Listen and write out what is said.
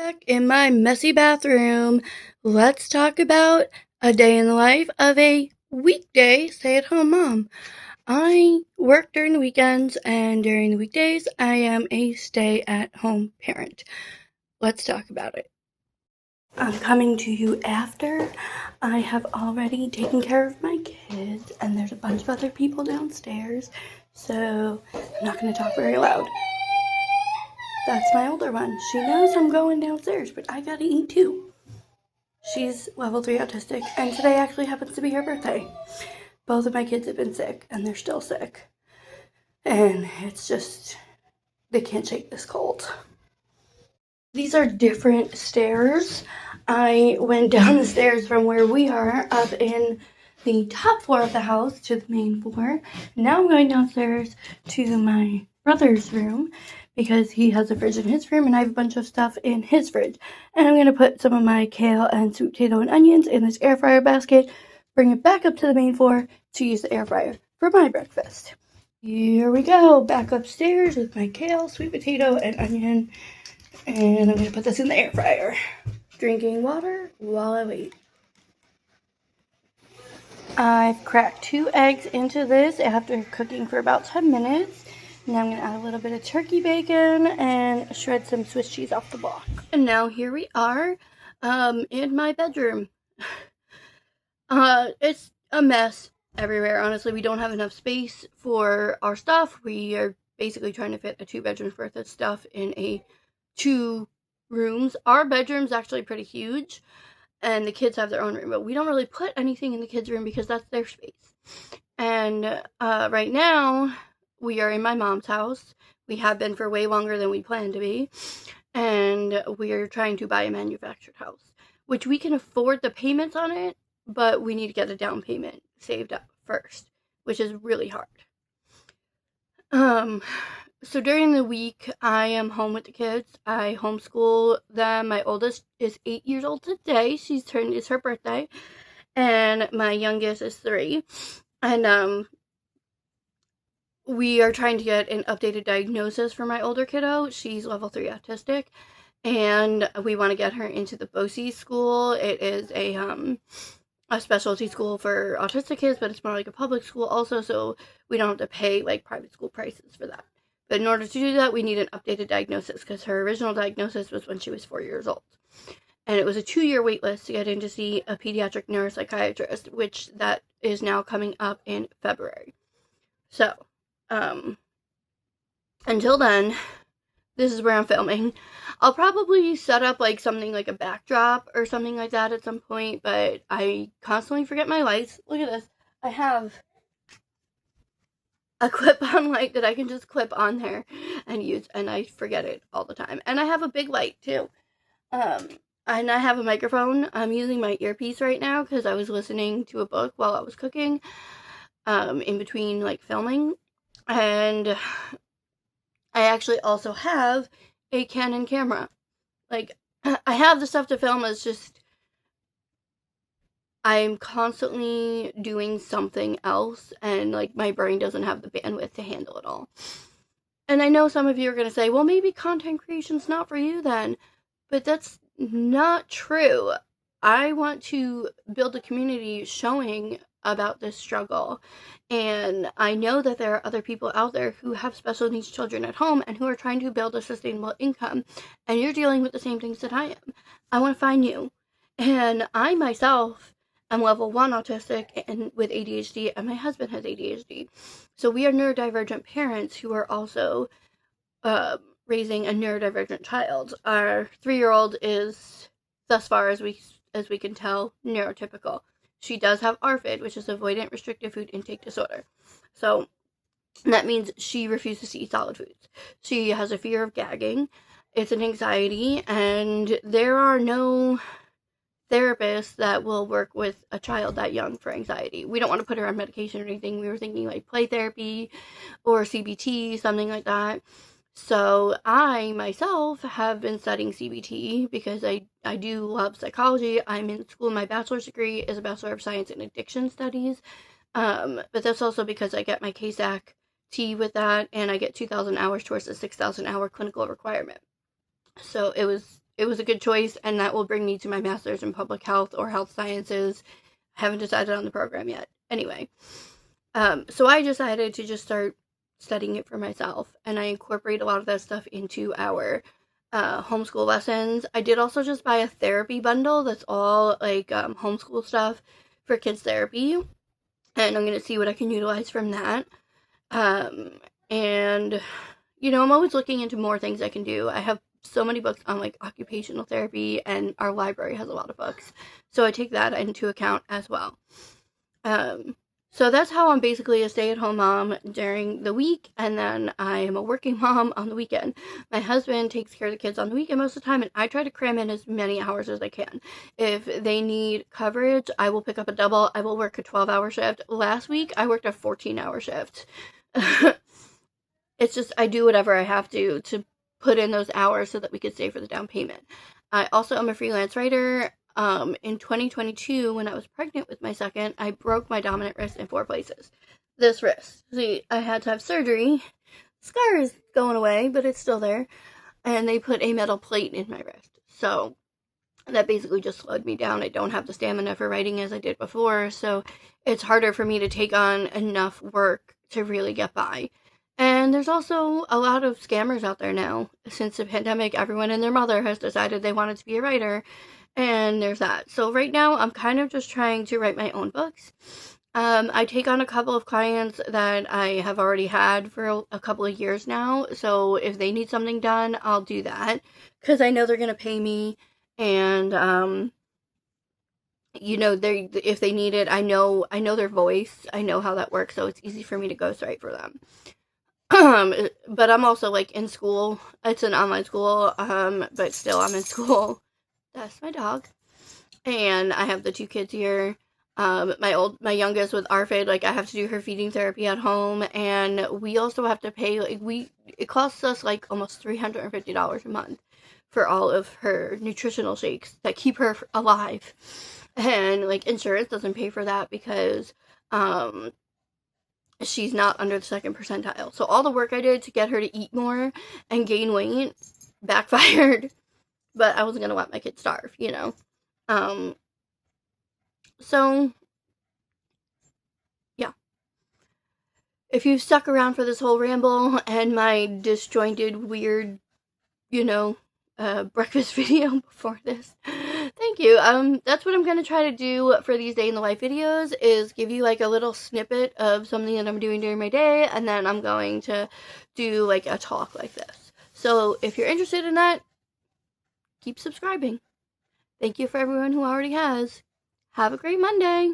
Back in my messy bathroom. Let's talk about a day in the life of a weekday stay-at-home mom. I work during the weekends, and during the weekdays, I am a stay-at-home parent. Let's talk about it. I'm coming to you after I have already taken care of my kids, and there's a bunch of other people downstairs, so I'm not going to talk very loud. That's my older one. She knows I'm going downstairs, but I gotta eat too. She's level 3 autistic, and today actually happens to be her birthday. Both of my kids have been sick, and they're still sick. And it's just, they can't shake this cold. These are different stairs. I went down the stairs from where we are up in the top floor of the house to the main floor. Now I'm going downstairs to my brother's room because he has a fridge in his room and I have a bunch of stuff in his fridge. And I'm going to put some of my kale and sweet potato and onions in this air fryer basket, bring it back up to the main floor to use the air fryer for my breakfast. Here we go, back upstairs with my kale, sweet potato, and onion. And I'm going to put this in the air fryer. Drinking water while I wait. I've cracked 2 eggs into this after cooking for about 10 minutes. Now I'm going to add a little bit of turkey bacon and shred some Swiss cheese off the block. And now here we are in my bedroom. It's a mess everywhere. Honestly, we don't have enough space for our stuff. We are basically trying to fit a 2 bedrooms worth of stuff in a 2 rooms. Our bedroom's actually pretty huge, and the kids have their own room, but we don't really put anything in the kids' room because that's their space. And right now, we are in my mom's house. We have been for way longer than we planned to be, and we are trying to buy a manufactured house, which we can afford the payments on it, but we need to get a down payment saved up first, which is really hard. So during the week, I am home with the kids. I homeschool them. My oldest is 8 years old today. It's her birthday. And my youngest is 3. And, we are trying to get an updated diagnosis for my older kiddo. She's level 3 autistic. And we want to get her into the BOCES school. It is a specialty school for autistic kids, but it's more like a public school also, so we don't have to pay like private school prices for that. But in order to do that, we need an updated diagnosis because her original diagnosis was when she was 4 years old. And it was a 2-year wait list to get in to see a pediatric neuropsychiatrist, which that is now coming up in February. So, until then, this is where I'm filming. I'll probably set up like something like a backdrop or something like that at some point, but I constantly forget my lights. Look at this. I have a clip-on light that I can just clip on there and use, and I forget it all the time. And I have a big light too. And I have a microphone. I'm using my earpiece right now because I was listening to a book while I was cooking, in between like filming. And I actually also have a Canon camera. Like, I have the stuff to film, it's just I'm constantly doing something else, and like my brain doesn't have the bandwidth to handle it all. And I know some of you are going to say, well, maybe content creation's not for you then, but that's not true. I want to build a community showing about this struggle, and I know that there are other people out there who have special needs children at home and who are trying to build a sustainable income, and you're dealing with the same things that I am. I want to find you. And I myself am level 1 autistic and with ADHD, and my husband has ADHD. So we are neurodivergent parents who are also raising a neurodivergent child. Our 3-year-old is, thus far as we can tell, neurotypical. She does have ARFID, which is avoidant restrictive food intake disorder. So that means she refuses to eat solid foods. She has a fear of gagging. It's an anxiety, and there are no therapists that will work with a child that young for anxiety. We don't want to put her on medication or anything. We were thinking like play therapy or CBT, something like that. So I myself have been studying CBT because I do love psychology. I'm in school. My bachelor's degree is a Bachelor of Science in Addiction Studies. But that's also because I get my KSAC-T with that, and I get 2,000 hours towards the 6,000 hour clinical requirement. So it it was a good choice, and that will bring me to my master's in public health or health sciences. I haven't decided on the program yet. Anyway, so I decided to just start studying it for myself, and I incorporate a lot of that stuff into our homeschool lessons. I did also just buy a therapy bundle that's all like homeschool stuff for kids therapy, and I'm gonna see what I can utilize from that. And you know, I'm always looking into more things I can do. I have so many books on like occupational therapy, and our library has a lot of books, so I take that into account as well. So that's how I'm basically a stay-at-home mom during the week, and then I am a working mom on the weekend. My husband takes care of the kids on the weekend most of the time, and I try to cram in as many hours as I can. If they need coverage, I will pick up a double. I will work a 12-hour shift. Last week, I worked a 14-hour shift. It's just I do whatever I have to put in those hours so that we could save for the down payment. I also am a freelance writer. In 2022, when I was pregnant with my second, I broke my dominant wrist in 4 places. This wrist. See, I had to have surgery. Scar is going away, but it's still there. And they put a metal plate in my wrist. So that basically just slowed me down. I don't have the stamina for writing as I did before, so it's harder for me to take on enough work to really get by. And there's also a lot of scammers out there now. Since the pandemic, everyone and their mother has decided they wanted to be a writer. And there's that. So right now, I'm kind of just trying to write my own books. I take on a couple of clients that I have already had for a couple of years now. So if they need something done, I'll do that. Because I know they're going to pay me. And, you know, if they need it, I know their voice. I know how that works. So it's easy for me to ghostwrite for them. But I'm also, like, in school. It's an online school. But still, I'm in school. That's my dog. And I have the 2 kids here. My youngest with ARFID, like, I have to do her feeding therapy at home, and we also have to pay, like, it costs us, like, almost $350 a month for all of her nutritional shakes that keep her alive. And, like, insurance doesn't pay for that because, she's not under the 2nd percentile. So all the work I did to get her to eat more and gain weight backfired. But I wasn't going to let my kids starve, you know. So, yeah. If you've stuck around for this whole ramble and my disjointed, weird, you know, breakfast video before this, thank you. That's what I'm going to try to do for these day in the life videos, is give you like a little snippet of something that I'm doing during my day, and then I'm going to do like a talk like this. So if you're interested in that, keep subscribing. Thank you for everyone who already has. Have a great Monday.